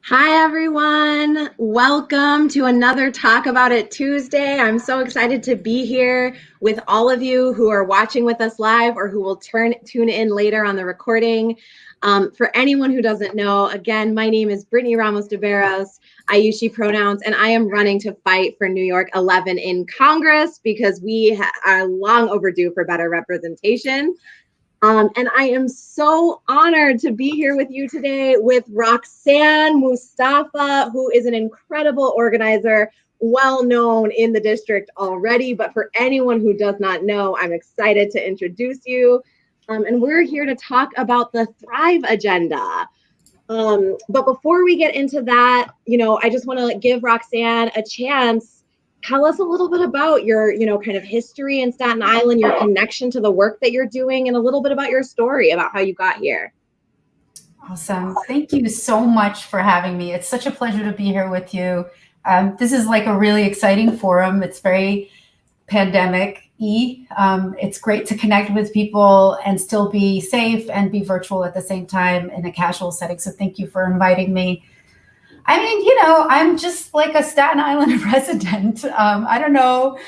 Hi, everyone. Welcome to another Talk About It Tuesday. I'm so excited to be here with all of you who are watching with us live or who will tune in later on the recording. For anyone who doesn't know, again, my name is Brittany Ramos de Barros. I use she pronouns, and I am running to fight for New York 11 in Congress because we are long overdue for better representation. And I am so honored to be here with you today with Roxanne Mustafa, who is an incredible organizer, well known in the district already. But for anyone who does not know, I'm excited to introduce you. And we're here to talk about the Thrive Agenda. But before we get into that, I just want to give Roxanne a chance. Tell us a little bit about your, kind of history in Staten Island, your connection to the work that you're doing, and a little bit about your story about how you got here. Awesome. Thank you so much for having me. It's such a pleasure to be here with you. This is like a really exciting forum. It's very pandemic-y. It's great to connect with people and still be safe and be virtual at the same time in a casual setting. So thank you for inviting me. I mean, I'm just like a Staten Island resident. I don't know,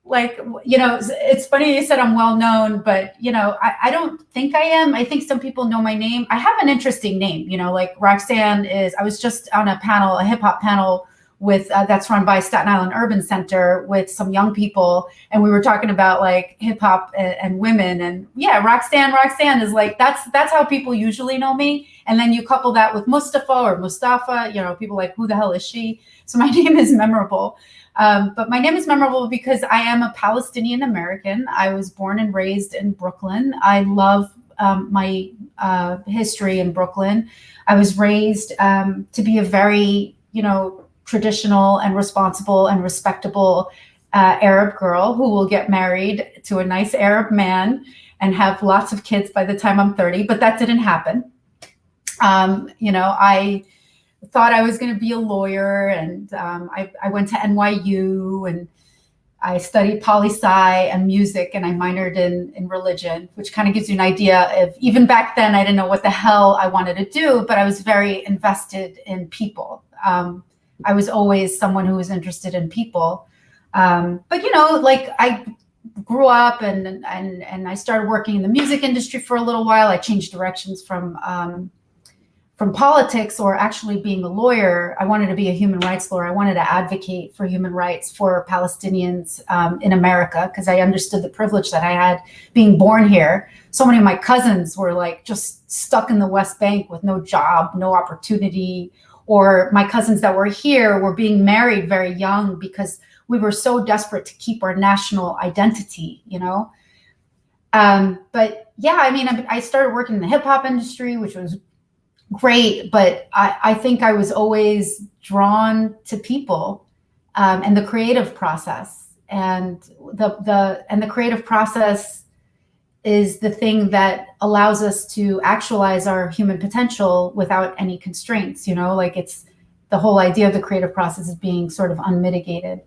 it's funny you said I'm well known, but, I don't think I am. I think some people know my name. I have an interesting name, like Roxanne I was just on a hip hop panel with that's run by Staten Island Urban Center with some young people. And we were talking about like hip hop and women, and yeah, Roxanne is like, that's how people usually know me. And then you couple that with Mustafa, people like, who the hell is she? So my name is memorable. But my name is memorable because I am a Palestinian American. I was born and raised in Brooklyn. I love my history in Brooklyn. I was raised to be a very, traditional and responsible and respectable Arab girl who will get married to a nice Arab man and have lots of kids by the time I'm 30, but that didn't happen. I thought I was going to be a lawyer, and I went to NYU, and I studied poli-sci and music, and I minored in religion, which kind of gives you an idea of, even back then, I didn't know what the hell I wanted to do, but I was very invested in people. I was always someone who was interested in people. But, I grew up and I started working in the music industry for a little while. I changed directions from politics, or actually being a lawyer. I wanted to be a human rights lawyer. I wanted to advocate for human rights for Palestinians in America, because I understood the privilege that I had being born here. So many of my cousins were like just stuck in the West Bank with no job, no opportunity, or my cousins that were here were being married very young because we were so desperate to keep our national identity, But yeah, I mean, I started working in the hip hop industry, which was great, but I think I was always drawn to people and the creative process, and the creative process is the thing that allows us to actualize our human potential without any constraints. Like, it's the whole idea of the creative process is being sort of unmitigated.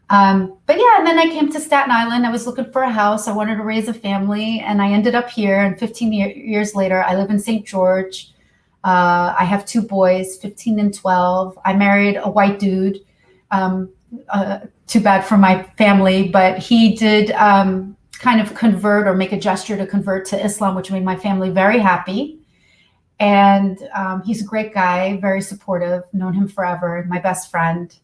But yeah, and then I came to Staten Island. I was looking for a house. I wanted to raise a family, and I ended up here. And 15 years later, I live in St. George. I have two boys, 15 and 12. I married a white dude. Too bad for my family, but he did kind of convert or make a gesture to convert to Islam, which made my family very happy. And he's a great guy, very supportive, known him forever, my best friend.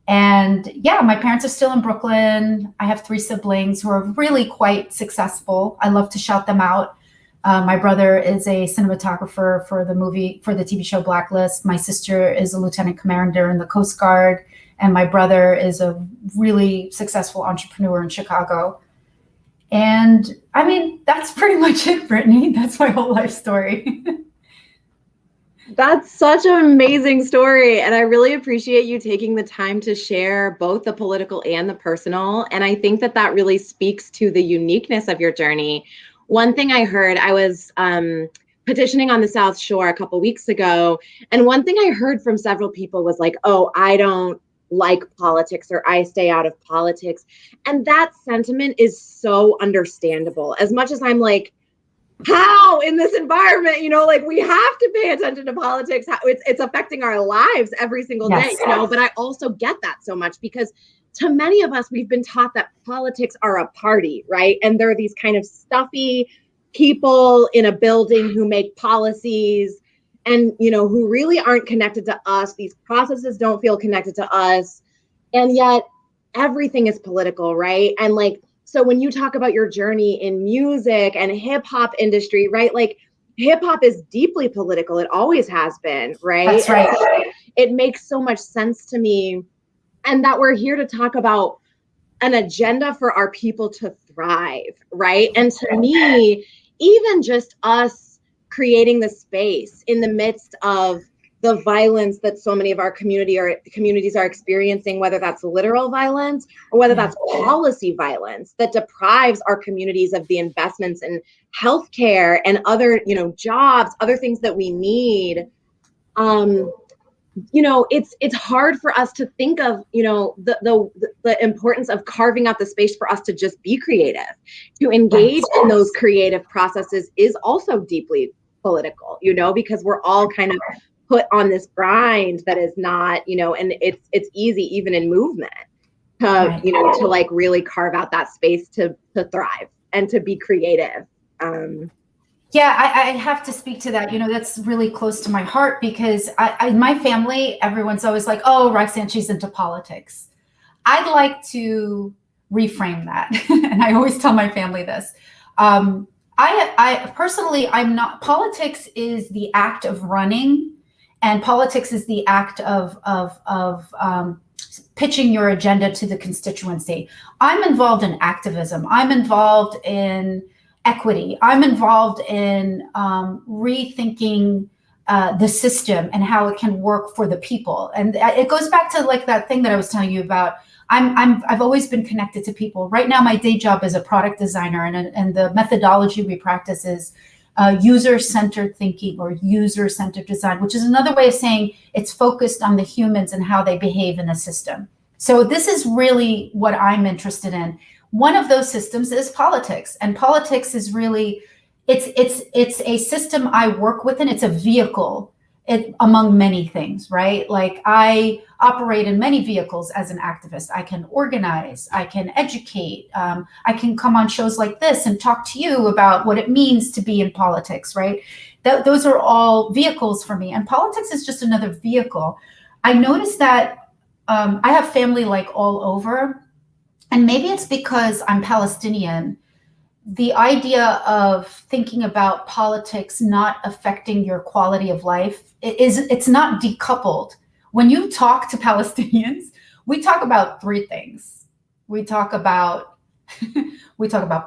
And yeah, my parents are still in Brooklyn. I have 3 siblings who are really quite successful. I love to shout them out. My brother is a cinematographer for the TV show Blacklist. My sister is a lieutenant commander in the Coast Guard. And my brother is a really successful entrepreneur in Chicago. And I mean, that's pretty much it, Brittany. That's my whole life story. That's such an amazing story. And I really appreciate you taking the time to share both the political and the personal. And I think that really speaks to the uniqueness of your journey. One thing I heard, I was petitioning on the South Shore a couple weeks ago, and one thing I heard from several people was like, oh, I don't like politics, or I stay out of politics. And that sentiment is so understandable. As much as I'm like, how in this environment, like we have to pay attention to politics, how it's affecting our lives every single day, but I also get that so much because to many of us, we've been taught that politics are a party, right? And they're these kind of stuffy people in a building who make policies and, who really aren't connected to us. These processes don't feel connected to us. And yet everything is political, right? And so when you talk about your journey in music and hip hop industry, right? Like hip hop is deeply political. It always has been, right? That's right. So it makes so much sense to me. And that we're here to talk about an agenda for our people to thrive, right? And to me, even just us creating the space in the midst of the violence that so many of our communities are experiencing, whether that's literal violence or whether that's policy violence that deprives our communities of the investments in healthcare and other, jobs, other things that we need. It's hard for us to think of, the importance of carving out the space for us to just be creative. To engage in those creative processes is also deeply political, because we're all kind of put on this grind that is not, and it's easy even in movement to, to like really carve out that space to thrive and to be creative. Yeah, I have to speak to that. That's really close to my heart because my family, everyone's always like, oh, Roxanne, she's into politics. I'd like to reframe that. And I always tell my family this. I personally, I'm not, politics is the act of running, and politics is the act of pitching your agenda to the constituency. I'm involved in activism. I'm involved in equity. I'm involved in rethinking the system and how it can work for the people. And it goes back to like that thing that I was telling you about. I've always been connected to people. Right now, my day job is a product designer, and the methodology we practice is user-centered thinking or user-centered design, which is another way of saying it's focused on the humans and how they behave in a system. So this is really what I'm interested in. One of those systems is politics, and politics is really, it's a system I work with, and it's a vehicle among many things, right? Like I operate in many vehicles as an activist. I can organize, I can educate, I can come on shows like this and talk to you about what it means to be in politics, right? Those are all vehicles for me, and politics is just another vehicle. I noticed that I have family like all over. And maybe it's because I'm Palestinian. The idea of thinking about politics not affecting your quality of life it's not decoupled. When you talk to Palestinians, we talk about three things. We talk about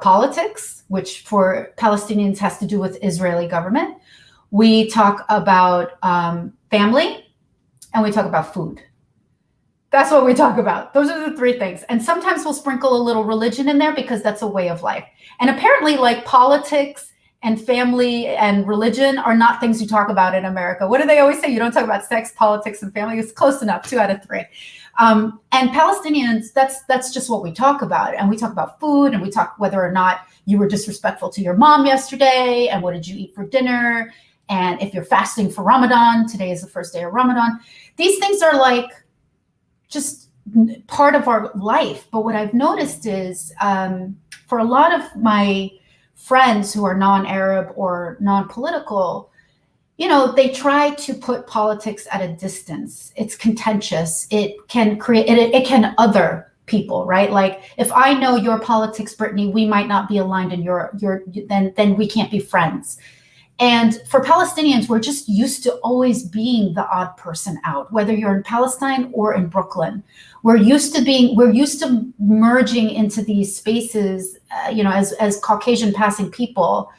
politics, which for Palestinians has to do with Israeli government. We talk about family, and we talk about food. That's what we talk about. Those are the three things. And sometimes we'll sprinkle a little religion in there because that's a way of life. And apparently, like politics and family and religion are not things you talk about in America. What do they always say? You don't talk about sex, politics, and family. It's close enough, 2 out of 3. And Palestinians, that's just what we talk about. And we talk about food, and we talk whether or not you were disrespectful to your mom yesterday, and what did you eat for dinner, and if you're fasting for Ramadan. Today is the first day of Ramadan. These things are like just part of our life. But what I've noticed is for a lot of my friends who are non-Arab or non-political, they try to put politics at a distance. It's contentious. It can create, it can other people, right? Like if I know your politics, Brittany, we might not be aligned in then we can't be friends. And for Palestinians, we're just used to always being the odd person out, whether you're in Palestine or in Brooklyn. We're used to merging into these spaces, as Caucasian passing people,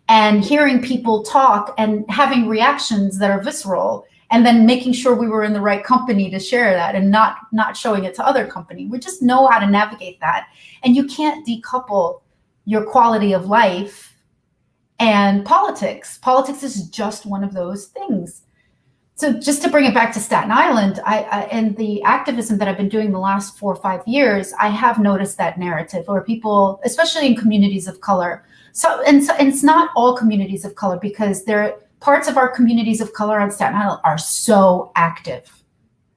and hearing people talk and having reactions that are visceral, and then making sure we were in the right company to share that and not showing it to other company. We just know how to navigate that. And you can't decouple your quality of life and politics. Politics is just one of those things. So just to bring it back to Staten Island, and the activism that I've been doing the last 4 or 5 years, I have noticed that narrative where people, especially in communities of color, and it's not all communities of color, because there are parts of our communities of color on Staten Island are so active,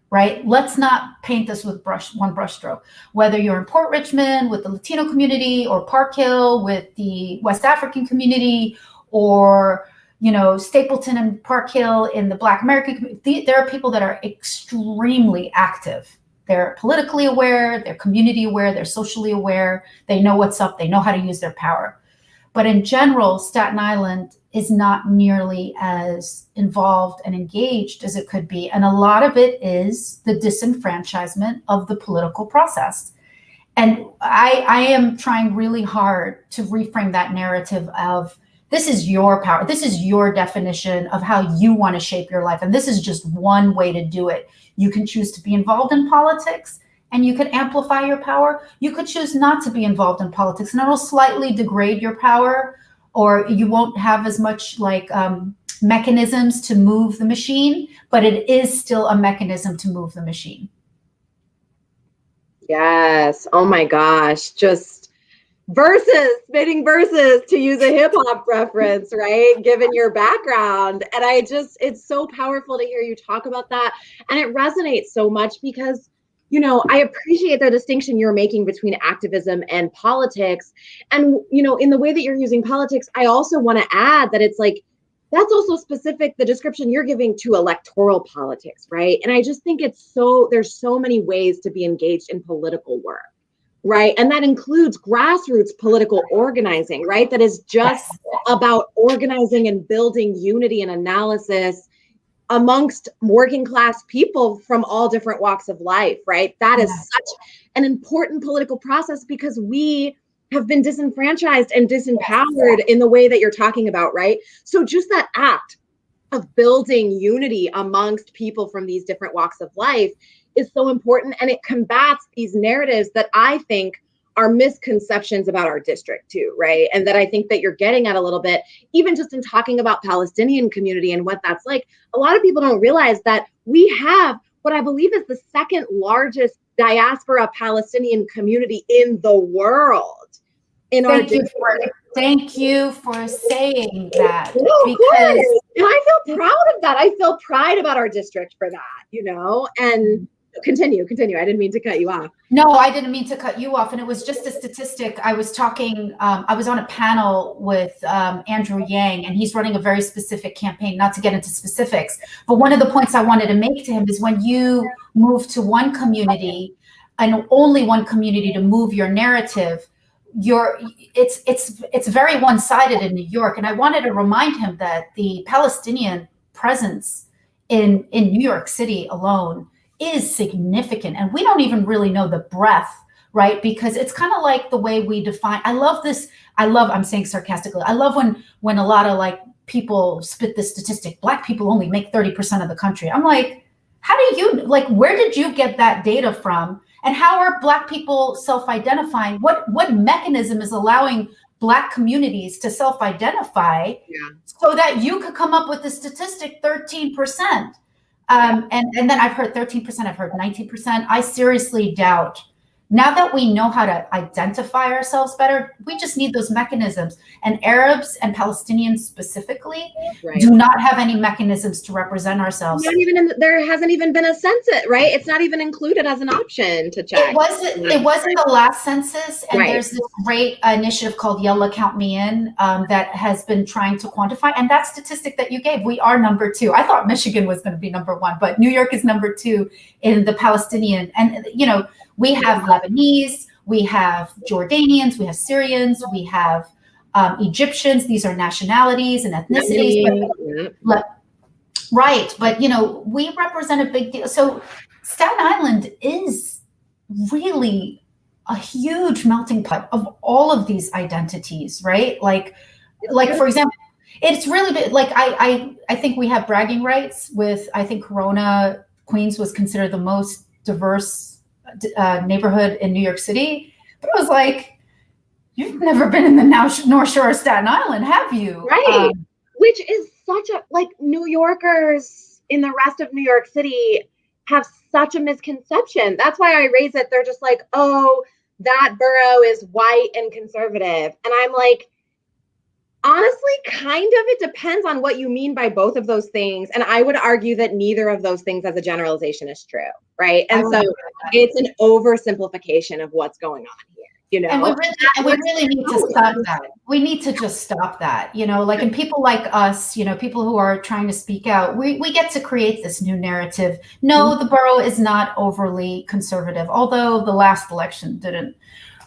right? Let's not paint this with one brushstroke. Whether you're in Port Richmond with the Latino community, or Park Hill with the West African community, or Stapleton and Park Hill in the Black American community, there are people that are extremely active. They're politically aware, they're community aware, they're socially aware, they know what's up, they know how to use their power. But in general, Staten Island is not nearly as involved and engaged as it could be. And a lot of it is the disenfranchisement of the political process. And I am trying really hard to reframe that narrative of, this is your power. This is your definition of how you want to shape your life. And this is just one way to do it. You can choose to be involved in politics and you can amplify your power. You could choose not to be involved in politics and it'll slightly degrade your power, or you won't have as much mechanisms to move the machine, but it is still a mechanism to move the machine. Yes. Oh my gosh. Just spitting verses, to use a hip hop reference, right? Given your background. And it's so powerful to hear you talk about that. And it resonates so much because, I appreciate the distinction you're making between activism and politics. And, in the way that you're using politics, I also want to add that it's like, that's also specific, the description you're giving to electoral politics, right? And I just think there's so many ways to be engaged in political work. Right. And that includes grassroots political organizing, right? That is just about organizing and building unity and analysis amongst working class people from all different walks of life, right? That is such an important political process because we have been disenfranchised and disempowered in the way that you're talking about, right? So just that act of building unity amongst people from these different walks of life is so important, and it combats these narratives that I think are misconceptions about our district too, right? And that I think that you're getting at a little bit, even just in talking about Palestinian community and what that's like. A lot of people don't realize that we have what I believe is the second largest diaspora Palestinian community in the world. Thank you for saying that. Because and I feel proud of that. I feel pride about our district for that, and continue. I didn't mean to cut you off. No, I didn't mean to cut you off. And it was just a statistic. I was talking, I was on a panel with Andrew Yang, and he's running a very specific campaign, not to get into specifics. But one of the points I wanted to make to him is when you move to one community and only one community to move your narrative, it's very one-sided in New York. And I wanted to remind him that the Palestinian presence in New York City alone is significant. And we don't even really know the breadth, right? Because it's kind of like the way we define, I'm saying sarcastically, I love when a lot of people spit this statistic, Black people only make 30% of the country. I'm like, how do you, where did you get that data from? And how are Black people self-identifying? What mechanism is allowing Black communities to self-identify so that you could come up with the statistic 13%? And then I've heard 13%, I've heard 19%. I seriously doubt, now that we know how to identify ourselves better, we just need those mechanisms. And Arabs and Palestinians specifically do not have any mechanisms to represent ourselves. There hasn't even been a census, right? It's not even included as an option to check. It wasn't the last census. And there's this great initiative called Yalla Count Me In that has been trying to quantify. And that statistic that you gave, we are number 2. I thought Michigan was going to be number 1, but New York is number 2 in the Palestinian. And, we have Lebanese, we have Jordanians, we have Syrians, we have Egyptians. These are nationalities and ethnicities. But we represent a big deal. So Staten Island is really a huge melting pot of all of these identities, right? For example, it's really big. I think we have bragging rights with, I think Corona, Queens was considered the most diverse neighborhood in New York City. But it was like, you've never been in the North Shore of Staten Island, have you? Right. Which is such a, New Yorkers, in the rest of New York City have such a misconception. That's why I raise it. They're just like, oh, that borough is white and conservative. And I'm like, honestly, kind of, it depends on what you mean by both of those things. And I would argue that neither of those things as a generalization is true, right? And so it's an oversimplification of what's going on here, you know? And we really need to stop that. We need to just stop that, you know, like, and people like us, you know, people who are trying to speak out, we get to create this new narrative. No, the borough is not overly conservative, although the last election didn't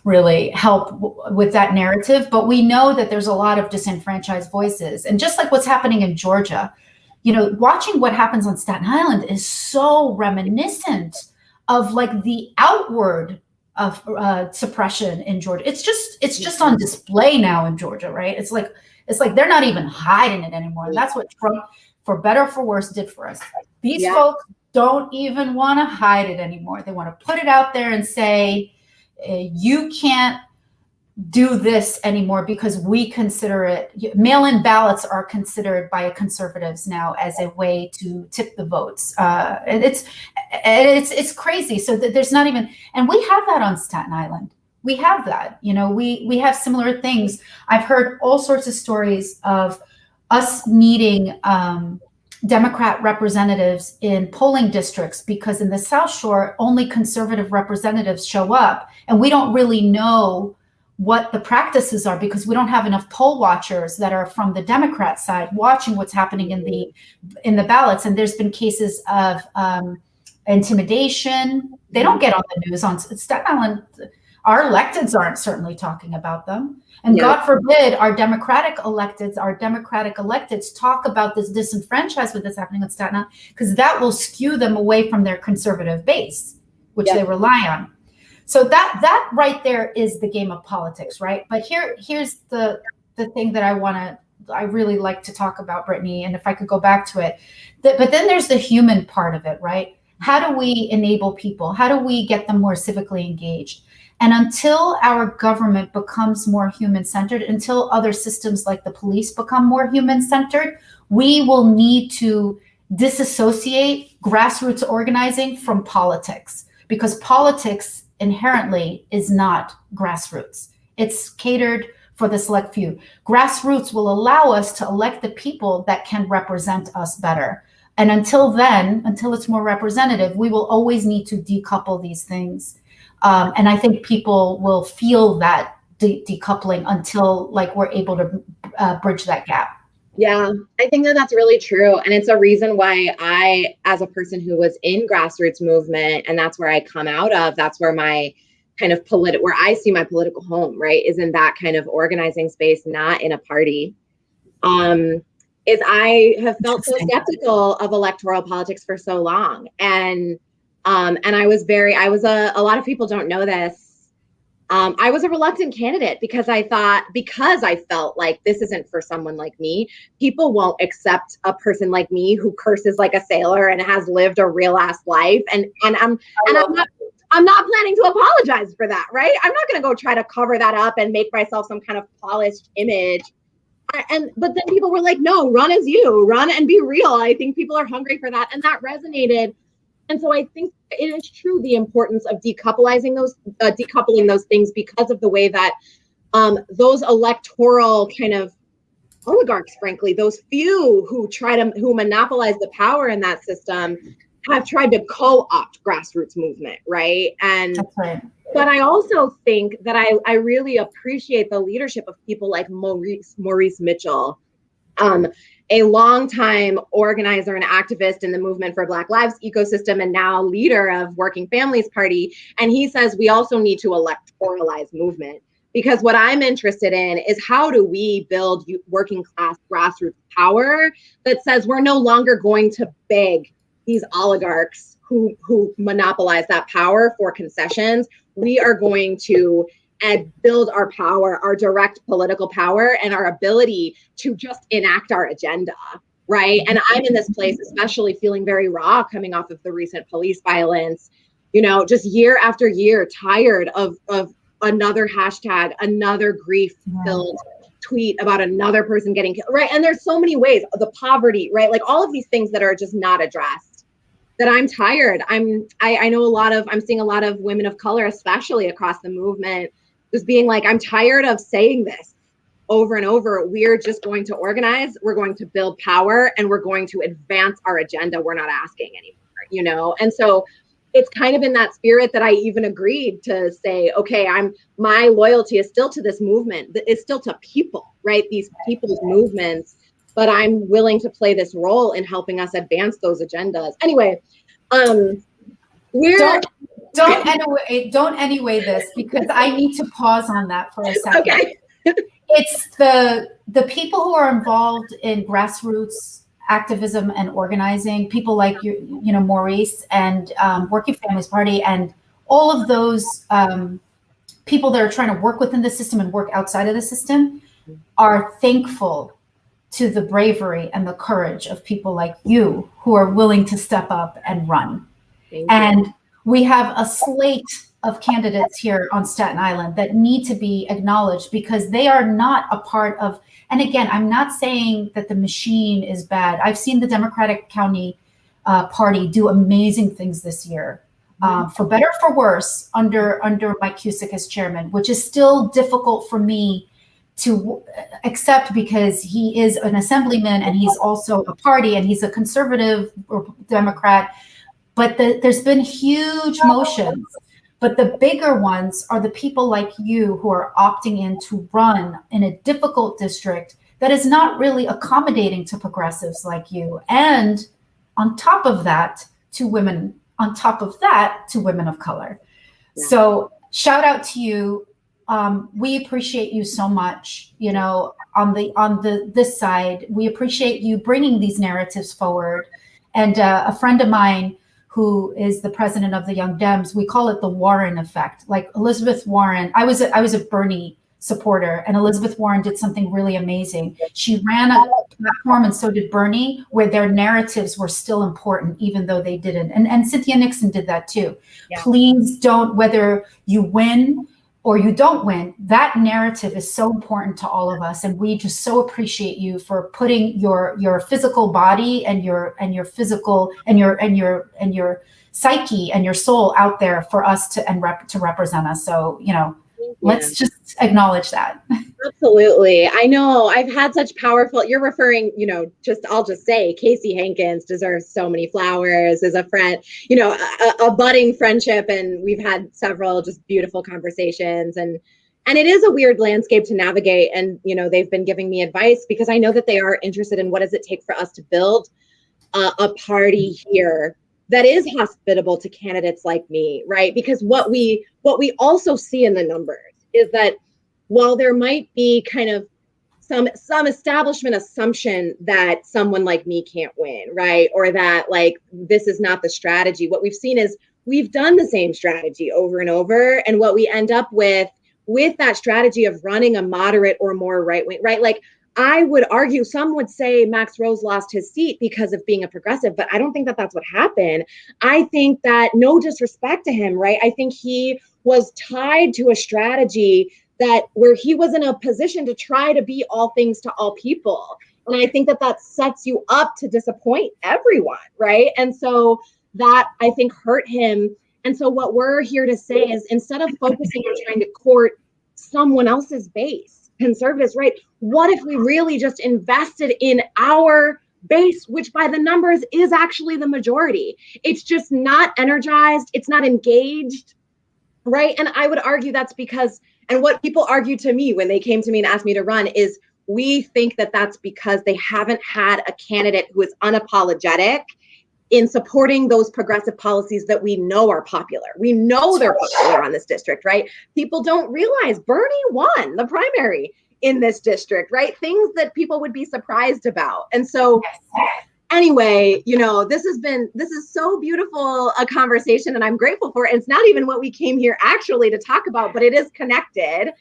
really help with that narrative. But we know that there's a lot of disenfranchised voices. And just like what's happening in Georgia, you know, watching what happens on Staten Island is so reminiscent of like the outward of suppression in Georgia. It's just on display now in Georgia, right? It's like they're not even hiding it anymore. And that's what Trump, for better or for worse, did for us. These folks don't even want to hide it anymore. They want to put it out there and say, you can't do this anymore because we consider it, mail-in ballots are considered by conservatives now as a way to tip the votes. And it's crazy. So that there's not even, and we have that on Staten Island. We have that, you know, we have similar things. I've heard all sorts of stories of us needing Democrat representatives in polling districts because in the South Shore, only conservative representatives show up, and we don't really know what the practices are because we don't have enough poll watchers that are from the Democrat side watching what's happening in the ballots. And there's been cases of intimidation. They don't get on the news on Staten Island. Our electeds aren't certainly talking about them. And God forbid our Democratic electeds talk about this disenfranchisement that's happening in Staten Island, because that will skew them away from their conservative base, which they rely on. So that right there is the game of politics, right? But here's the thing that I really like to talk about, Brittany, and if I could go back to it. But then there's the human part of it, right? How do we enable people? How do we get them more civically engaged? And until our government becomes more human-centered, until other systems like the police become more human-centered, we will need to disassociate grassroots organizing from politics, because politics inherently is not grassroots. It's catered for the select few. Grassroots will allow us to elect the people that can represent us better. And until then, until it's more representative, we will always need to decouple these things. And I think people will feel that decoupling until like we're able to bridge that gap. Yeah, I think that that's really true. And it's a reason why I, as a person who was in grassroots movement, and that's where I come out of, that's where my kind of where I see my political home, right, is in that kind of organizing space, not in a party. Is I have felt so skeptical of electoral politics for so long. And I was a lot of people don't know this. I was a reluctant candidate because I felt like this isn't for someone like me. People won't accept a person like me who curses like a sailor and has lived a real ass life. And I'm not planning to apologize for that, right? I'm not going to go try to cover that up and make myself some kind of polished image. But then people were like, no, run as you, run and be real. I think people are hungry for that. And that resonated. And so I think it is true, the importance of decoupling those things, because of the way that those electoral kind of oligarchs, frankly, those few who monopolize the power in that system, have tried to co-opt grassroots movement, right? And that's right. But I also think that I really appreciate the leadership of people like Maurice Mitchell, a longtime organizer and activist in the movement for Black Lives ecosystem, and now leader of Working Families Party. And he says we also need to electoralize movement, because what I'm interested in is how do we build working class grassroots power that says we're no longer going to beg these oligarchs who monopolize that power for concessions. We are going to build our power, our direct political power, and our ability to just enact our agenda, right? And I'm in this place, especially feeling very raw coming off of the recent police violence, just year after year, tired of another hashtag, another grief-filled tweet about another person getting killed, right? And there's so many ways, the poverty, right? Like all of these things that are just not addressed, that I'm tired. I know I'm seeing a lot of women of color, especially across the movement, just being like, I'm tired of saying this over and over. We're just going to organize, we're going to build power, and we're going to advance our agenda. We're not asking anymore, And so it's kind of in that spirit that I even agreed to say, okay, my loyalty is still to this movement. It's still to people, right? These people's movements, but I'm willing to play this role in helping us advance those agendas. Anyway, don't anyway this, because I need to pause on that for a second. Okay. It's the people who are involved in grassroots activism and organizing, people like Maurice and Working Families Party, and all of those people that are trying to work within the system and work outside of the system, are thankful to the bravery and the courage of people like you who are willing to step up and run. And we have a slate of candidates here on Staten Island that need to be acknowledged, because they are not a part of, and again, I'm not saying that the machine is bad. I've seen the Democratic County Party do amazing things this year, for better or for worse, under Mike Cusick as chairman, which is still difficult for me to accept, because he is an assemblyman and he's also a party, and he's a conservative or Democrat. But there's been huge motions. But the bigger ones are the people like you who are opting in to run in a difficult district that is not really accommodating to progressives like you. And on top of that, to women of color. Yeah. So shout out to you. We appreciate you so much, on this side. We appreciate you bringing these narratives forward. And a friend of mine, who is the president of the Young Dems, we call it the Warren effect. Like Elizabeth Warren, I was a Bernie supporter, and Elizabeth Warren did something really amazing. She ran a platform, and so did Bernie, where their narratives were still important, even though they didn't. And Cynthia Nixon did that too. Yeah. Please don't, whether you win or you don't win, that narrative is so important to all of us. And we just so appreciate you for putting your physical body and your physical and your psyche and your soul out there for us to represent us. So, let's just acknowledge that. Absolutely. I know I've had such powerful, you're referring, I'll just say Casey Hankins deserves so many flowers as a friend, a budding friendship. And we've had several just beautiful conversations, and it is a weird landscape to navigate. And, they've been giving me advice, because I know that they are interested in what does it take for us to build a party here that is hospitable to candidates like me, right? Because what we also see in the numbers is that while there might be kind of some establishment assumption that someone like me can't win, right? Or that like this is not the strategy. What we've seen is we've done the same strategy over and over, and what we end up with that strategy of running a moderate or more right wing, right? Like I would argue, some would say Max Rose lost his seat because of being a progressive, but I don't think that that's what happened. I think that, no disrespect to him, right? I think he was tied to a strategy that where he was in a position to try to be all things to all people. And I think that sets you up to disappoint everyone, right? And so that, I think, hurt him. And so what we're here to say is, instead of focusing on trying to court someone else's base, conservatives, right? What if we really just invested in our base, which by the numbers is actually the majority? It's just not energized. It's not engaged, right? And I would argue that's because, and what people argue to me when they came to me and asked me to run is, we think that that's because they haven't had a candidate who is unapologetic in supporting those progressive policies that we know are popular. We know they're popular on this district, right? People don't realize Bernie won the primary in this district, right? Things that people would be surprised about. And so anyway, this is so beautiful a conversation, and I'm grateful for it. It's not even what we came here actually to talk about, but it is connected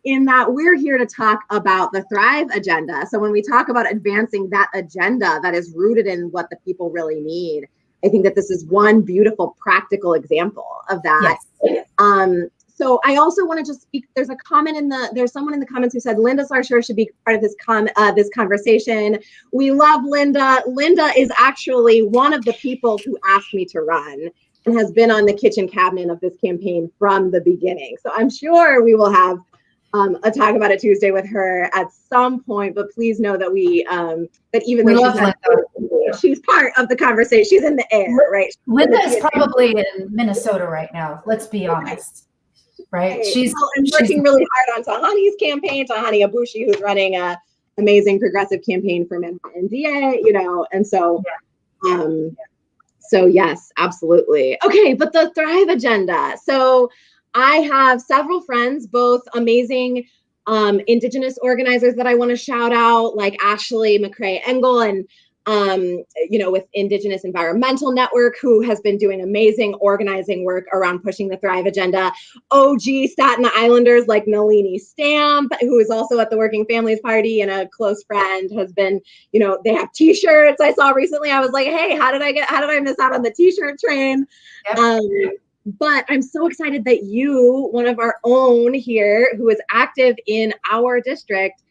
in that we're here to talk about the Thrive agenda. So when we talk about advancing that agenda that is rooted in what the people really need, I think that this is one beautiful practical example of that. Yes. So I also want to just speak. There's someone in the comments who said Linda Sarshur should be part of this conversation. We love Linda. Linda is actually one of the people who asked me to run and has been on the kitchen cabinet of this campaign from the beginning. So I'm sure we will have a Talk About It Tuesday with her at some point, but please know that that even though she's part of the conversation, she's in the air, right? Linda is probably in Minnesota right now. Let's be honest, right? She's working really hard on Tahani's campaign, Tahani Abushi, who's running a amazing progressive campaign for Manhattan DA, and so, so yes, absolutely. Okay, but the Thrive agenda. So I have several friends, both amazing Indigenous organizers that I want to shout out, like Ashley McCrae Engel and with Indigenous Environmental Network, who has been doing amazing organizing work around pushing the Thrive agenda. OG Staten Islanders like Nalini Stamp, who is also at the Working Families Party and a close friend, has been, they have t-shirts. I saw recently, I was like, hey, how did I miss out on the t-shirt train? Yep. But I'm so excited that you, one of our own here, who is active in our district,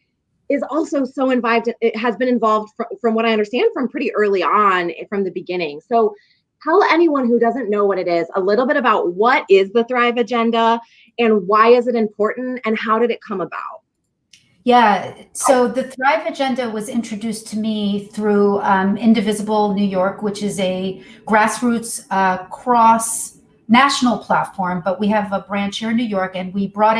is also so involved. It has been involved from what I understand from pretty early on, from the beginning. So tell anyone who doesn't know what it is a little bit about what is the Thrive Agenda and why is it important and how did it come about? Yeah, so the Thrive Agenda was introduced to me through Indivisible New York, which is a grassroots national platform, but we have a branch here in New York, and we brought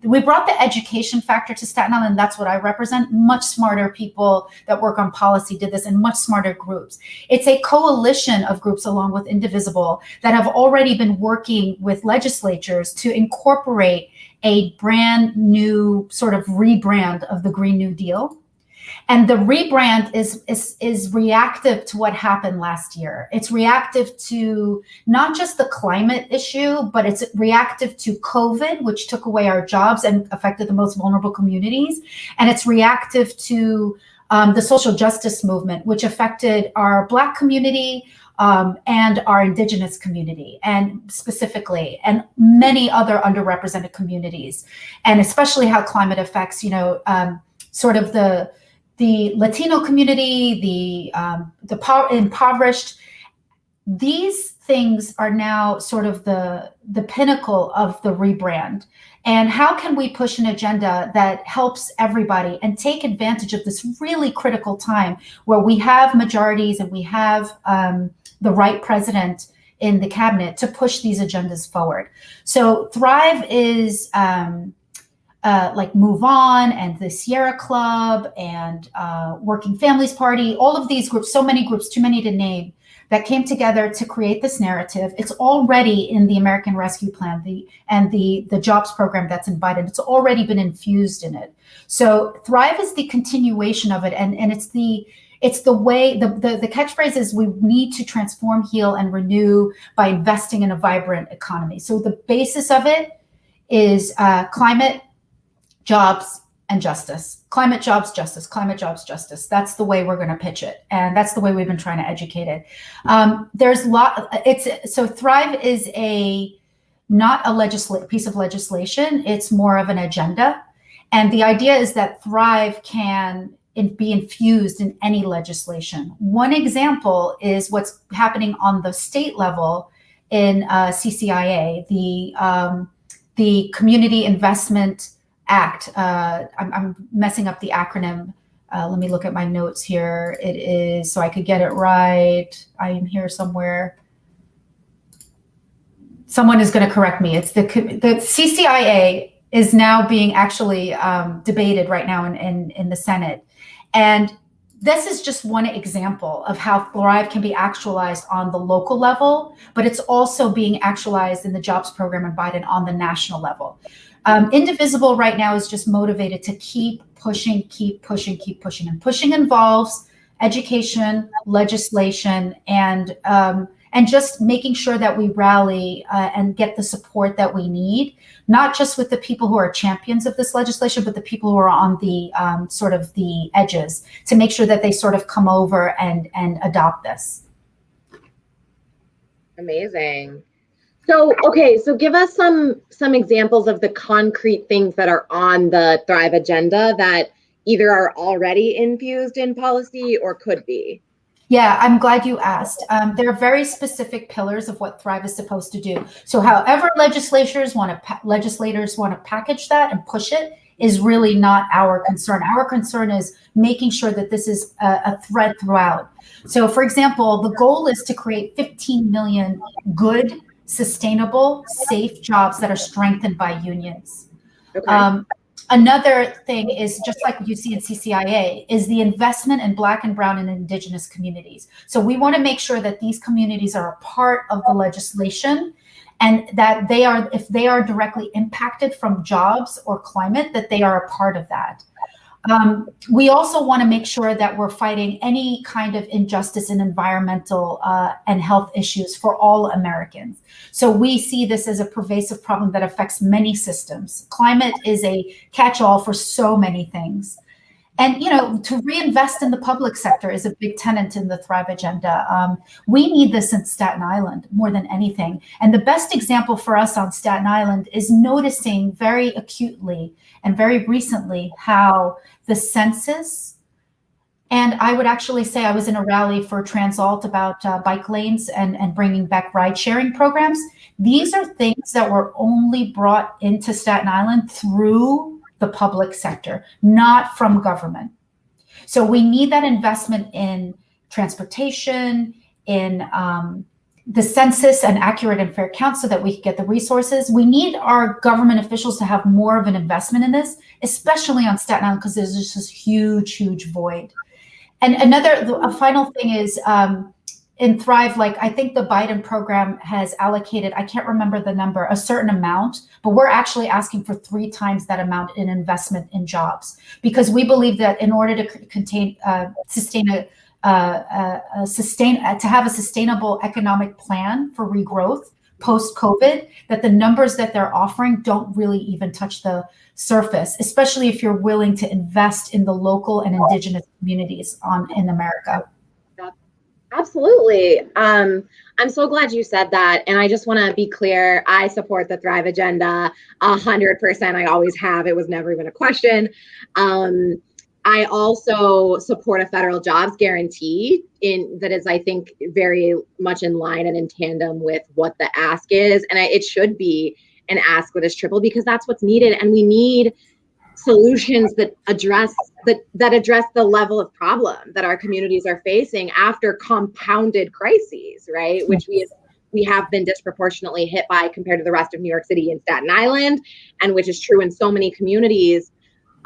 the education factor to Staten Island, and that's what I represent. Much smarter people that work on policy did this, and much smarter groups. It's a coalition of groups along with Indivisible that have already been working with legislatures to incorporate a brand new sort of rebrand of the Green New Deal. And the rebrand is reactive to what happened last year. It's reactive to not just the climate issue, but it's reactive to COVID, which took away our jobs and affected the most vulnerable communities. And it's reactive to the social justice movement, which affected our Black community and our Indigenous community, and specifically, and many other underrepresented communities, and especially how climate affects, sort of the Latino community, the impoverished. These things are now sort of the pinnacle of the rebrand. And how can we push an agenda that helps everybody and take advantage of this really critical time where we have majorities and we have the right president in the cabinet to push these agendas forward? So Thrive is like Move On and the Sierra Club and Working Families Party, all of these groups, so many groups, too many to name, that came together to create this narrative. It's already in the American Rescue Plan and the jobs program that's in Biden. It's already been infused in it. So Thrive is the continuation of it, and it's the way, the catchphrase is we need to transform, heal, and renew by investing in a vibrant economy. So the basis of it is climate, jobs, and justice. Climate, jobs, justice. Climate, jobs, justice. That's the way we're going to pitch it, and that's the way we've been trying to educate it. So Thrive is not a piece of legislation. It's more of an agenda, and the idea is that Thrive can be infused in any legislation. One example is what's happening on the state level in CCIA, the Community Investment Act. I'm messing up the acronym. Let me look at my notes here. It is, so I could get it right. I am here somewhere. Someone is going to correct me. It's the CCIA is now being actually debated right now in the Senate. And this is just one example of how Thrive can be actualized on the local level, but it's also being actualized in the jobs program in Biden on the national level. Indivisible right now is just motivated to keep pushing. And pushing involves education, legislation, and just making sure that we rally and get the support that we need, not just with the people who are champions of this legislation, but the people who are on the sort of the edges, to make sure that they sort of come over and adopt this. Amazing. So, okay, so give us some examples of the concrete things that are on the Thrive agenda that either are already infused in policy or could be. Yeah, I'm glad you asked. There are very specific pillars of what Thrive is supposed to do. So, however legislators want to package that and push it is really not our concern. Our concern is making sure that this is a thread throughout. So, for example, the goal is to create 15 million good, sustainable, safe jobs that are strengthened by unions. Okay. Another thing is just like you see in CCIA is the investment in Black and Brown and Indigenous communities. So we want to make sure that these communities are a part of the legislation and that they are, if they are directly impacted from jobs or climate, that they are a part of that. We also want to make sure that we're fighting any kind of injustice in environmental and health issues for all Americans. So we see this as a pervasive problem that affects many systems. Climate is a catch-all for so many things. And, you know, to reinvest in the public sector is a big tenet in the Thrive agenda. We need this in Staten Island more than anything. And the best example for us on Staten Island is noticing very acutely and very recently how the census, and I would actually say I was in a rally for Transalt about bike lanes and bringing back ride sharing programs. These are things that were only brought into Staten Island through the public sector, not from government. So we need that investment in transportation, in the census and accurate and fair count so that we can get the resources. We need our government officials to have more of an investment in this, especially on Staten Island, because there's just this huge, huge void. And a final thing is in Thrive, like I think the Biden program has allocated, I can't remember the number, a certain amount, but we're actually asking for 3 times that amount in investment in jobs, because we believe that in order to to have a sustainable economic plan for regrowth post-COVID, that the numbers that they're offering don't really even touch the surface, especially if you're willing to invest in the local and indigenous communities in America. Absolutely. I'm so glad you said that. And I just want to be clear. I support the Thrive agenda 100%. I always have. It was never even a question. I also support a federal jobs guarantee that is, I think, very much in line and in tandem with what the ask is. And it should be an ask that is triple, because that's what's needed. And we need solutions that address the level of problem that our communities are facing after compounded crises, right? Which we have been disproportionately hit by compared to the rest of New York City and Staten Island, and which is true in so many communities.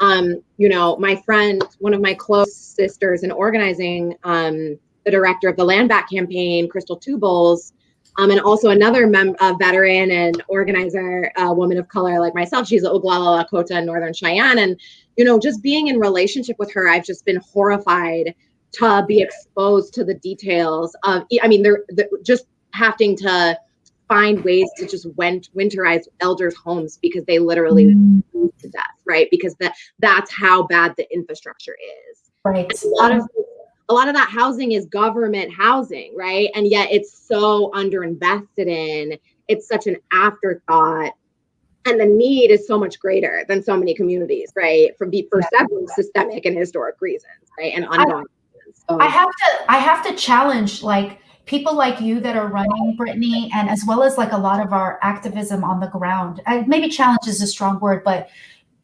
You know, my friend, one of my close sisters in organizing, the director of the Land Back campaign, Crystal Tubles, and also another veteran and organizer, a woman of color like myself. She's Oglala Lakota and Northern Cheyenne. And, you know, just being in relationship with her, I've just been horrified to be exposed to the details of, I mean, they're just having to find ways to just winterize elders' homes because they literally moved to death, right? Because that's how bad the infrastructure is. Right. A lot of that housing is government housing, right? And yet it's so underinvested in. It's such an afterthought. And the need is so much greater than so many communities, right? For several systemic and historic reasons, right? And ongoing reasons. So, I have to challenge like people like you that are running, Brittany, and as well as like a lot of our activism on the ground. Maybe challenge is a strong word, but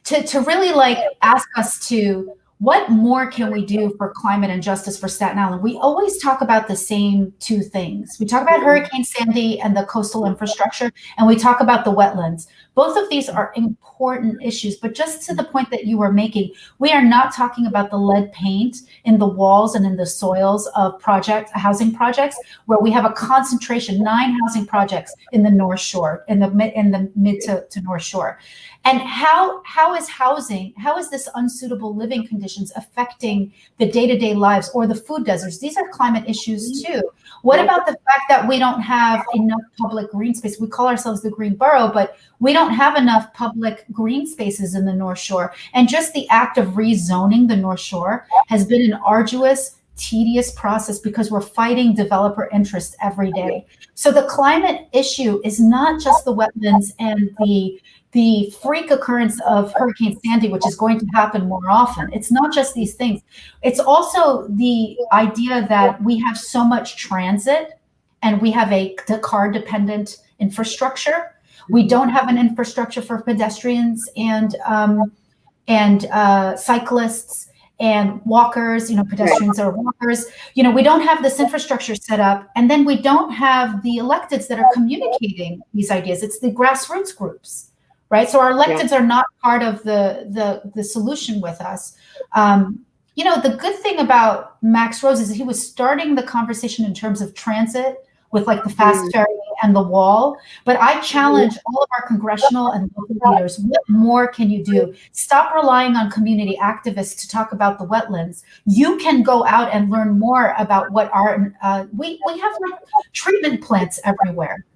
to really like ask us to, what more can we do for climate and justice for Staten Island? We always talk about the same 2 things. We talk about Hurricane Sandy and the coastal infrastructure, and we talk about the wetlands. Both of these are important issues, but just to the point that you were making, we are not talking about the lead paint in the walls and in the soils of housing projects, where we have a concentration, 9 housing projects in the North Shore, in the mid to North Shore. And how is this unsuitable living conditions affecting the day-to-day lives or the food deserts? These are climate issues too. What about the fact that we don't have enough public green space? We call ourselves the Green Borough, but we don't have enough public green spaces in the North Shore. And just the act of rezoning the North Shore has been an arduous, tedious process because we're fighting developer interests every day. So the climate issue is not just the wetlands and the freak occurrence of Hurricane Sandy, which is going to happen more often. It's not just these things. It's also the idea that we have so much transit and we have a car-dependent infrastructure. We don't have an infrastructure for pedestrians and cyclists and walkers. Pedestrians are walkers. We don't have this infrastructure set up, and then we don't have the electeds that are communicating these ideas. It's the grassroots groups, right? So our electeds are not part of the solution with us. The good thing about Max Rose is he was starting the conversation in terms of transit with like the fast ferry and the wall. But I challenge all of our congressional and local leaders, what more can you do? Stop relying on community activists to talk about the wetlands. You can go out and learn more about what we have like treatment plants everywhere.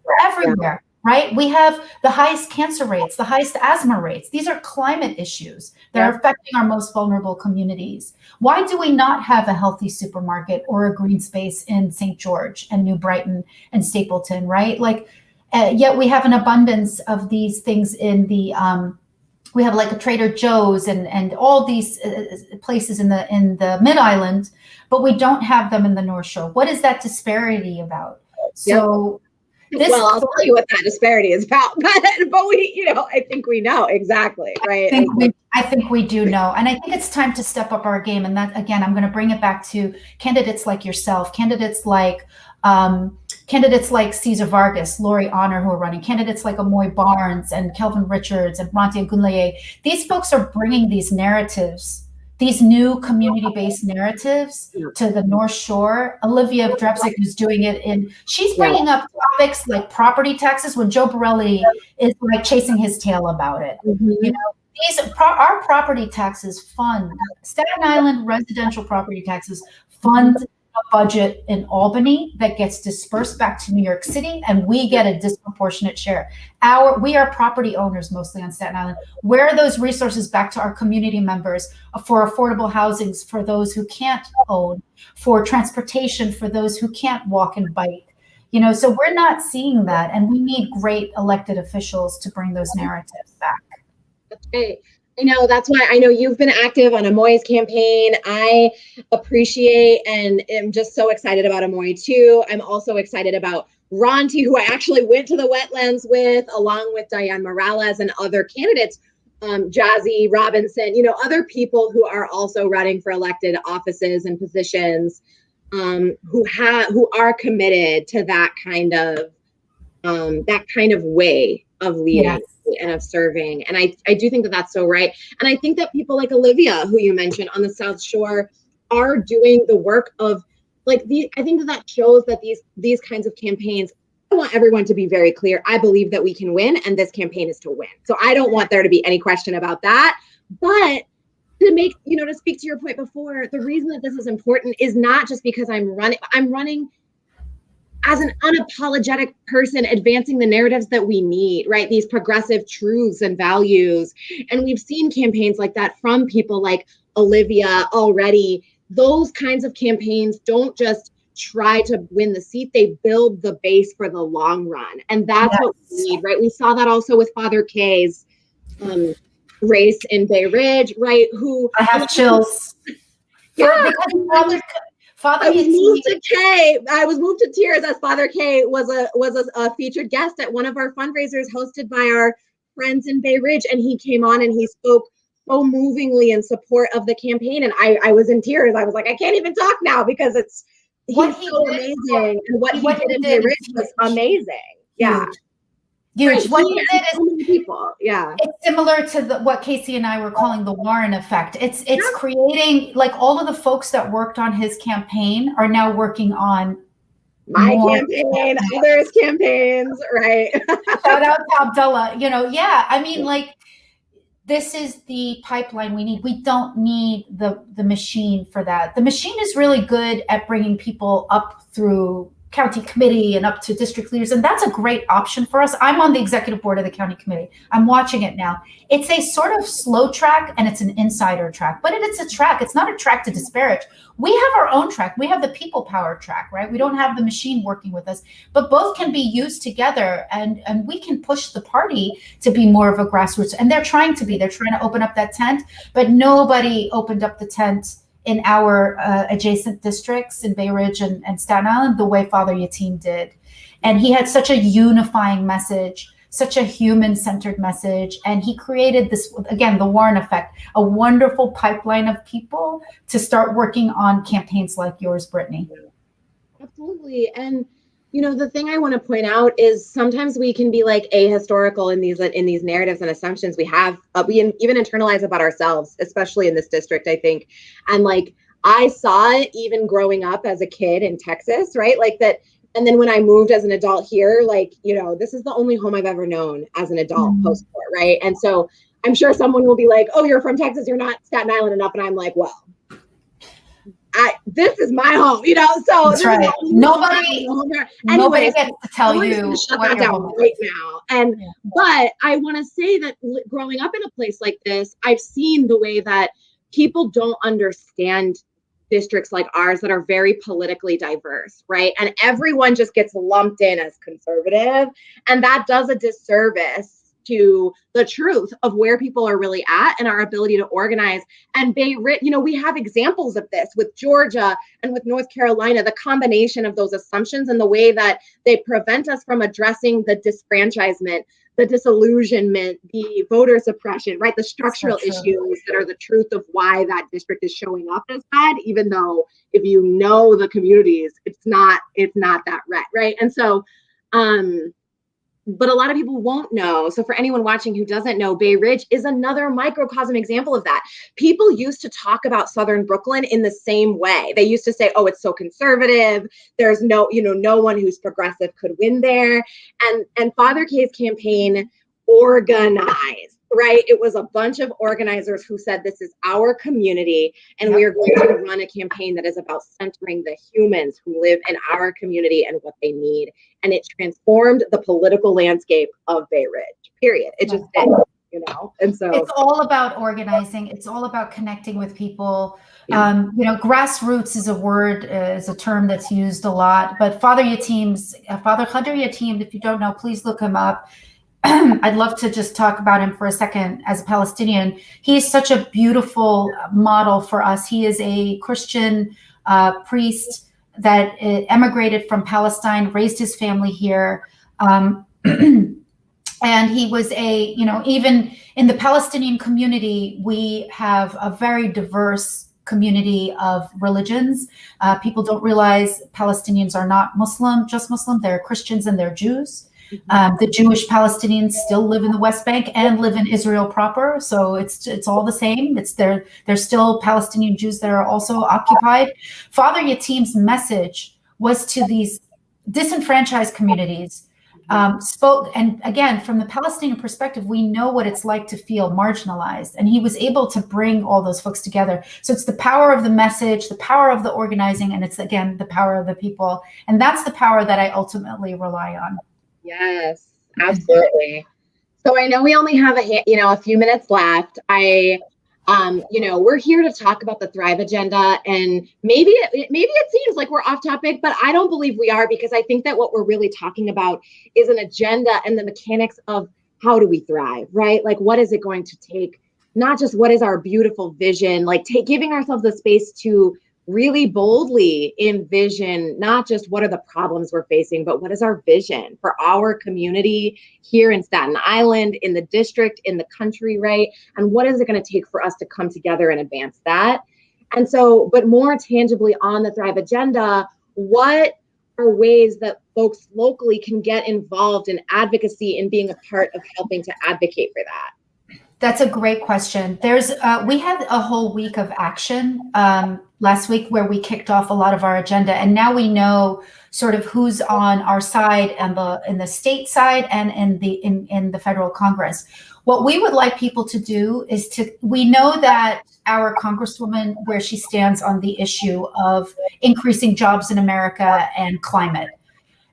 Right? We have the highest cancer rates, the highest asthma rates. These are climate issues that are affecting our most vulnerable communities. Why do we not have a healthy supermarket or a green space in St. George and New Brighton and Stapleton, right? Yet we have an abundance of these things in we have like a Trader Joe's and all these places in the Mid-Island, but we don't have them in the North Shore. What is that disparity about? So. I'll tell you what that disparity is about, but we, I think we know exactly, right? I think we do know, and I think it's time to step up our game. And that, again, I'm going to bring it back to candidates like yourself, candidates like Cesar Vargas, Lori Honor, who are running, candidates like Amoy Barnes and Kelvin Richards and Bronte Agunlaye. These folks are bringing these narratives, these new community-based narratives to the North Shore. Olivia Drepsick is doing it she's bringing up topics like property taxes when Joe Borelli is like chasing his tail about it. Our property taxes fund, Staten Island residential property taxes fund a budget in Albany that gets dispersed back to New York City, and we get a disproportionate share. We are property owners mostly on Staten Island. Where are those resources back to our community members for affordable housings for those who can't own, for transportation for those who can't walk and bike? So we're not seeing that, and we need great elected officials to bring those narratives back. That's great. That's why I know you've been active on Amoy's campaign. I appreciate and am just so excited about Amoy too. I'm also excited about Ronti, who I actually went to the wetlands with, along with Diane Morales and other candidates, Jazzy Robinson, other people who are also running for elected offices and positions, who are committed to that kind of way of leading. And of serving. And I do think that that's so right. And I think that people like Olivia, who you mentioned on the South Shore, are doing the work of I think that shows that these kinds of campaigns, I want everyone to be very clear. I believe that we can win, and this campaign is to win. So I don't want there to be any question about that. But to speak to your point before, the reason that this is important is not just because I'm running as an unapologetic person, advancing the narratives that we need, right? These progressive truths and values. And we've seen campaigns like that from people like Olivia already. Those kinds of campaigns don't just try to win the seat, they build the base for the long run. And that's what we need, right? We saw that also with Father K's race in Bay Ridge, right? I have chills. I was moved to tears as Father K was a featured guest at one of our fundraisers hosted by our friends in Bay Ridge, and he came on and he spoke so movingly in support of the campaign, and I was in tears. I was like, I can't even talk now because he's so amazing, and what he did in Bay Ridge was amazing. Yeah. Huge. What he did is people. Yeah. It's similar to what Casey and I were calling the Warren effect. It's creating, like, all of the folks that worked on his campaign are now working on my campaign, others' campaigns, right? Shout out to Abdullah. This is the pipeline we need. We don't need the machine for that. The machine is really good at bringing people up through county committee and up to district leaders. And that's a great option for us. I'm on the executive board of the county committee. I'm watching it now. It's a sort of slow track and it's an insider track, but it's a track. It's not a track to disparage. We have our own track. We have the people power track, right? We don't have the machine working with us, but both can be used together and we can push the party to be more of a grassroots. And they're trying to open up that tent, but nobody opened up the tent in our adjacent districts in Bay Ridge and Staten Island the way Father Yatim did. And he had such a unifying message, such a human-centered message. And he created this, again, the Warren effect, a wonderful pipeline of people to start working on campaigns like yours, Brittany. Absolutely. And the thing I want to point out is sometimes we can be like ahistorical in these narratives and assumptions we have. We even internalize about ourselves, especially in this district, I think. And like I saw it even growing up as a kid in Texas, right? Like that. And then when I moved as an adult here, like, this is the only home I've ever known as an adult post-war, right? And so I'm sure someone will be like, oh, you're from Texas, you're not Staten Island enough. And I'm like, well, this is my home, so that's right. Nobody gets to tell you what your home right now. And but I want to say that growing up in a place like this, I've seen the way that people don't understand districts like ours that are very politically diverse, right? And everyone just gets lumped in as conservative, and that does a disservice to the truth of where people are really at and our ability to organize. And Bay Ridge, we have examples of this with Georgia and with North Carolina, the combination of those assumptions and the way that they prevent us from addressing the disfranchisement, the disillusionment, the voter suppression, right? The structural issues that are the truth of why that district is showing up as bad, even though if you know the communities, it's not that right? And so, but a lot of people won't know. So for anyone watching who doesn't know, Bay Ridge is another microcosm example of that. People used to talk about Southern Brooklyn in the same way. They used to say, oh, it's so conservative. There's no one who's progressive could win there. And Father K's campaign organized, right? It was a bunch of organizers who said, this is our community, and we are going to run a campaign that is about centering the humans who live in our community and what they need. And it transformed the political landscape of Bay Ridge, period. It just did, and so. It's all about organizing. It's all about connecting with people. Grassroots is a term that's used a lot, but Father Khader Yatim, if you don't know, please look him up. I'd love to just talk about him for a second as a Palestinian. He is such a beautiful model for us. He is a Christian priest that emigrated from Palestine, raised his family here. And he was even in the Palestinian community, we have a very diverse community of religions. People don't realize Palestinians are not just Muslim, they're Christians and they're Jews. The Jewish Palestinians still live in the West Bank and live in Israel proper. So it's all the same. There's still Palestinian Jews that are also occupied. Father Yatim's message was to these disenfranchised communities, spoke, and again, from the Palestinian perspective, we know what it's like to feel marginalized. And he was able to bring all those folks together. So it's the power of the message, the power of the organizing, and it's, again, the power of the people. And that's the power that I ultimately rely on. Yes, absolutely. So I know we only have a few minutes left. We're here to talk about the Thrive agenda, and maybe it seems like we're off topic, but I don't believe we are, because I think that what we're really talking about is an agenda and the mechanics of how do we thrive, right? Like, what is it going to take? Not just what is our beautiful vision, like giving ourselves the space to really boldly envision not just what are the problems we're facing, but what is our vision for our community here in Staten Island, in the district, in the country, right? And what is it going to take for us to come together and advance that? And so, but more tangibly on the Thrive agenda, what are ways that folks locally can get involved in advocacy and being a part of helping to advocate for that? That's a great question. We had a whole week of action last week where we kicked off a lot of our agenda, and now we know sort of who's on our side and in the state side and in the federal Congress. What we would like people to do is we know that our Congresswoman, where she stands on the issue of increasing jobs in America and climate.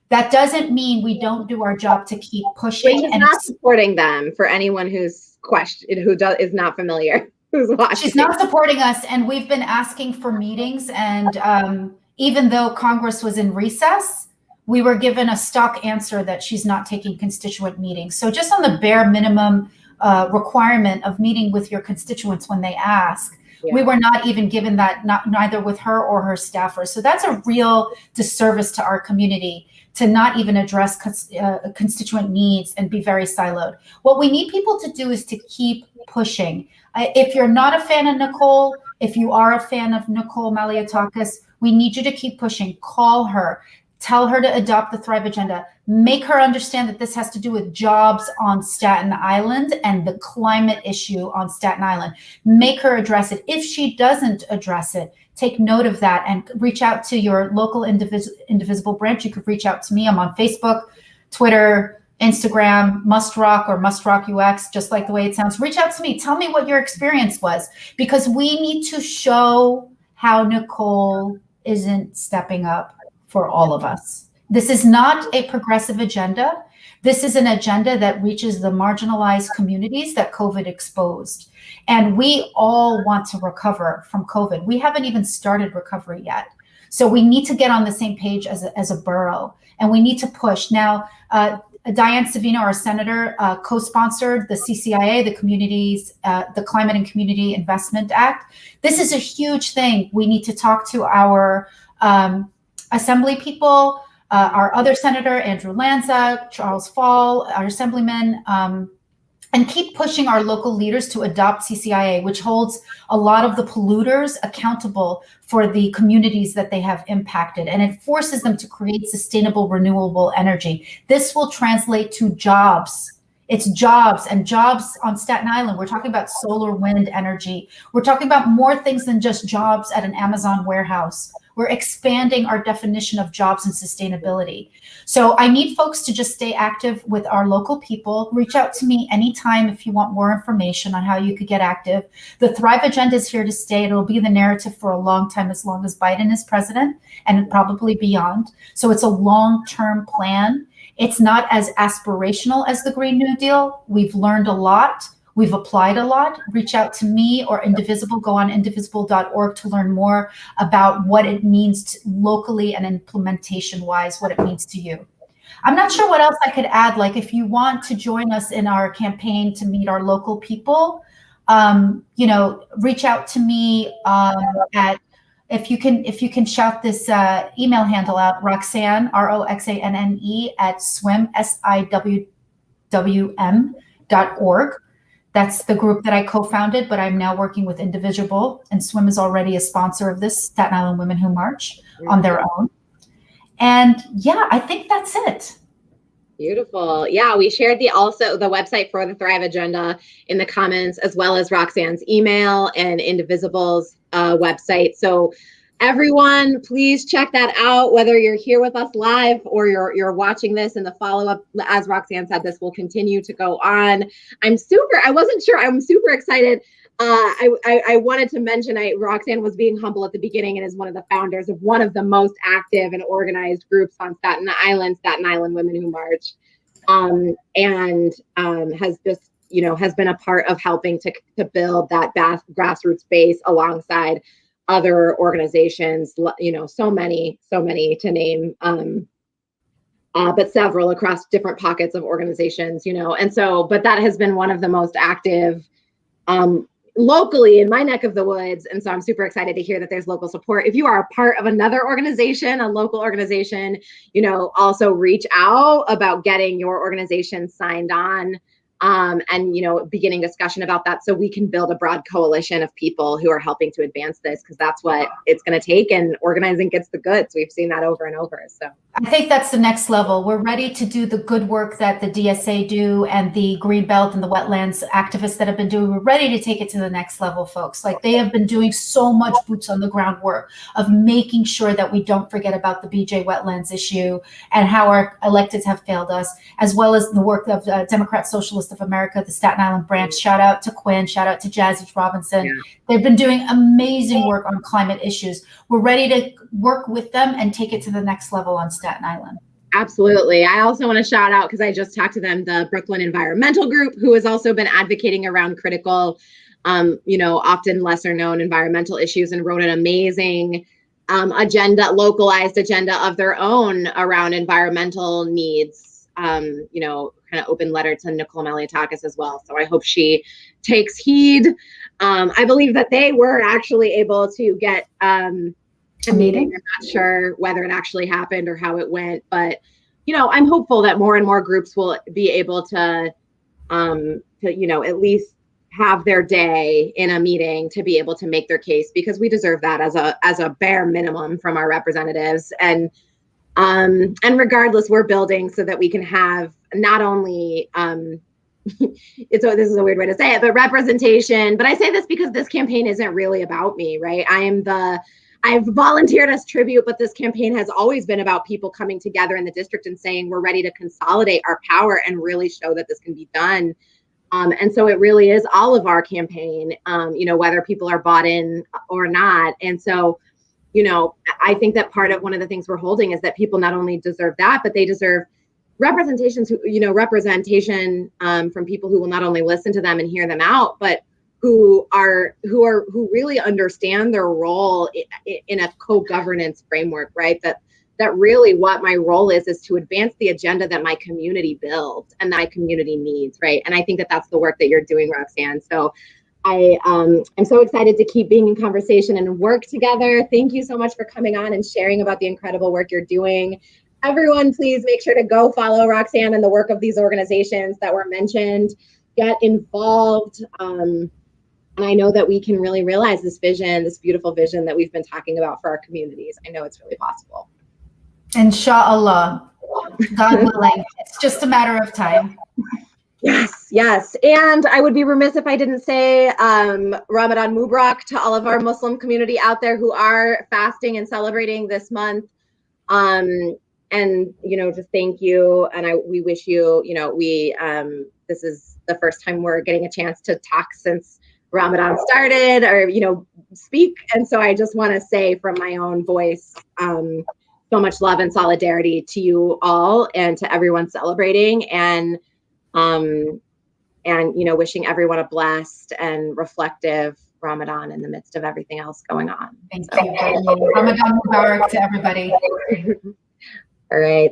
That doesn't mean we don't do our job to keep pushing. She's not supporting them, for anyone who's is not familiar, who's watching. She's not supporting us, and we've been asking for meetings, and even though Congress was in recess, we were given a stock answer that she's not taking constituent meetings. So just on the bare minimum requirement of meeting with your constituents when they ask, we were not even given that, neither with her or her staffers. So that's a real disservice to our community, to not even address constituent needs and be very siloed. What we need people to do is to keep pushing. If you're not a fan of Nicole, if you are a fan of Nicole Malliotakis, we need you to keep pushing. Call her. Tell her to adopt the Thrive Agenda. Make her understand that this has to do with jobs on Staten Island and the climate issue on Staten Island. Make her address it. If she doesn't address it, take note of that and reach out to your local indivisible branch. You could reach out to me. I'm on Facebook, Twitter, Instagram, Must Rock or Must Rock UX, just like the way it sounds. Reach out to me. Tell me what your experience was, because we need to show how Nicole isn't stepping up for all of us. This is not a progressive agenda. This is an agenda that reaches the marginalized communities that COVID exposed. And we all want to recover from COVID. We haven't even started recovery yet. So we need to get on the same page as a borough, and we need to push. Now, Diane Savino, our senator, co-sponsored the CCIA, the Climate and Community Investment Act. This is a huge thing. We need to talk to our assembly people, our other senator, Andrew Lanza, Charles Fall, our assemblyman, and keep pushing our local leaders to adopt CCIA, which holds a lot of the polluters accountable for the communities that they have impacted. And it forces them to create sustainable, renewable energy. This will translate to jobs. It's jobs, and jobs on Staten Island. We're talking about solar, wind energy. We're talking about more things than just jobs at an Amazon warehouse. We're expanding our definition of jobs and sustainability. So I need folks to just stay active with our local people. Reach out to me anytime if you want more information on how you could get active. The Thrive Agenda is here to stay. It'll be the narrative for a long time, as long as Biden is president, and probably beyond. So it's a long-term plan. It's not as aspirational as the Green New Deal. We've learned a lot. We've applied a lot. Reach out to me or Indivisible. Go on indivisible.org to learn more about what it means locally and implementation-wise, what it means to you. I'm not sure what else I could add. Like, if you want to join us in our campaign to meet our local people, reach out to me at, if you can shout this email handle out, Roxanne, ROXANNE at swim, SIWWM.org. That's the group that I co-founded, but I'm now working with Indivisible, and SWIM is already a sponsor of this, Staten Island Women Who March, on their own. And yeah, I think that's it. Beautiful. Yeah, we shared also the website for the Thrive Agenda in the comments, as well as Roxanne's email and Indivisible's website. So everyone, please check that out, whether you're here with us live or you're watching this in the follow-up. As Roxanne said, this will continue to go on. I'm super excited. I wanted to mention, Roxanne was being humble at the beginning and is one of the founders of one of the most active and organized groups on Staten Island Women Who March, and has just, has been a part of helping to build that grassroots base alongside other organizations, so many to name, but several across different pockets of organizations, but that has been one of the most active locally in my neck of the woods. And so I'm super excited to hear that there's local support. If you are a part of another organization, a local organization, also reach out about getting your organization signed on. And beginning discussion about that, so we can build a broad coalition of people who are helping to advance this, because that's what it's going to take, and organizing gets the goods. We've seen that over and over. So I think that's the next level. We're ready to do the good work that the DSA do, and the Greenbelt and the wetlands activists that have been doing. We're ready to take it to the next level, folks. Like, they have been doing so much boots on the ground work of making sure that we don't forget about the BJ wetlands issue and how our electeds have failed us, as well as the work of Democrat Socialists of America, the Staten Island branch. Shout out to Quinn, shout out to Jazzy Robinson. Yeah. They've been doing amazing work on climate issues. We're ready to work with them and take it to the next level on Staten Island. Absolutely. I also want to shout out, because I just talked to them, the Brooklyn Environmental Group, who has also been advocating around critical, often lesser known environmental issues, and wrote an amazing agenda, localized agenda of their own around environmental needs. Kind of open letter to Nicole Malliotakis as well. So I hope she takes heed. I believe that they were actually able to get a meeting. I'm not sure whether it actually happened or how it went, but I'm hopeful that more and more groups will be able to at least have their day in a meeting to be able to make their case, because we deserve that as a bare minimum from our representatives. And regardless, we're building so that we can have not only this is a weird way to say it, but representation. But I say this because this campaign isn't really about me, right? I've volunteered as tribute, but this campaign has always been about people coming together in the district and saying we're ready to consolidate our power and really show that this can be done. And so it really is all of our campaign, whether people are bought in or not. And so, I think that part of one of the things we're holding is that people not only deserve that, but they deserve representation from people who will not only listen to them and hear them out, but who really understand their role in a co-governance framework, right? That really what my role is to advance the agenda that my community builds and my community needs, right? And I think that that's the work that you're doing, Roxanne. So I'm so excited to keep being in conversation and work together. Thank you so much for coming on and sharing about the incredible work you're doing. Everyone, please make sure to go follow Roxanne and the work of these organizations that were mentioned. Get involved. And I know that we can really realize this vision, this beautiful vision that we've been talking about for our communities. I know it's really possible. Inshallah, God willing. It's just a matter of time. Yes. And I would be remiss if I didn't say Ramadan Mubarak to all of our Muslim community out there who are fasting and celebrating this month. And, just thank you. And we wish you, this is the first time we're getting a chance to talk since Ramadan started or, speak. And so I just want to say from my own voice, so much love and solidarity to you all and to everyone celebrating, and wishing everyone a blessed and reflective Ramadan in the midst of everything else going on. Thank you. Ramadan Mubarak to everybody. All right.